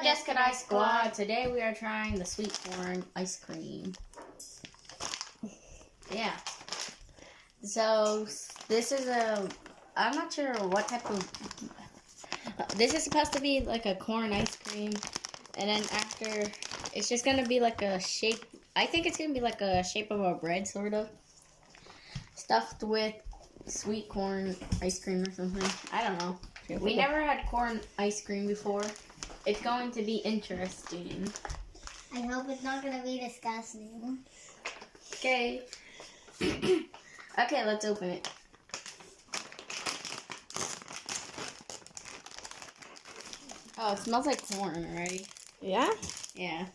Jessica and I Squad. Today we are trying the sweet corn ice cream. Yeah. So this is I'm not sure what type of. This is supposed to be like a corn ice cream, and then after it's just gonna be like a shape. I think it's gonna be like a shape of a bread, sort of stuffed with sweet corn ice cream or something. I don't know. We never had corn ice cream before. It's going to be interesting. I hope it's not going to be disgusting. Okay. Okay, let's open it. Oh, it smells like corn already. Yeah? Yeah.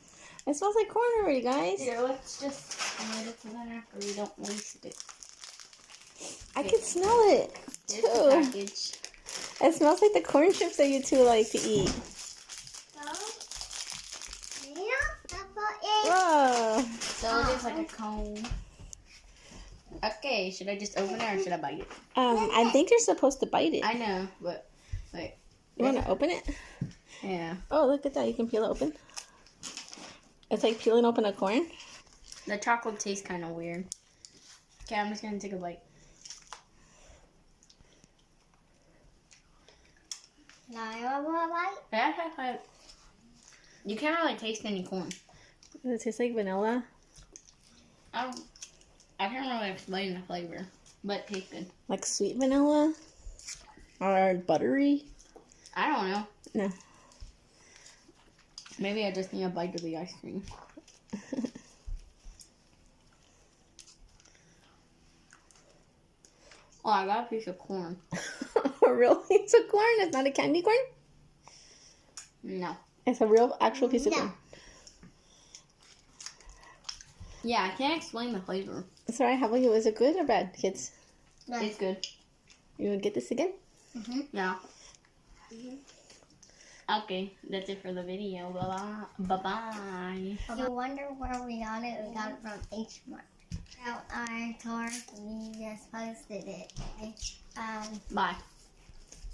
It smells like corn already, guys. Here, let's just light it so then after we don't waste it. I can smell it, Here's too. the package. It smells like the corn chips that you two like to eat. Whoa. So it is like a cone. Okay, should I just open it or should I bite it? I think you're supposed to bite it. I know, but wait. You want to open it? Yeah. Oh, look at that. You can peel it open. It's like peeling open a corn. The chocolate tastes kind of weird. Okay, I'm just going to take a bite. Yeah, you can't really taste any corn. Does it taste like vanilla? I can't really explain the flavor, but it tastes good. Like sweet vanilla? Or buttery? I don't know. No. Maybe I just need a bite of the ice cream. Oh, I got a piece of corn. A real piece of corn? It's not a candy corn? No. It's a real, actual piece of corn. Yeah, I can't explain the flavor. It's alright. How about you? Is it good or bad, kids? No. It's good. You want to get this again? Mm-hmm. Yeah. Mm-hmm. Okay, that's it for the video. Bye-bye. Bye-bye. If you wonder where we got it from H Mart. Out our tour, we just posted it. Bye.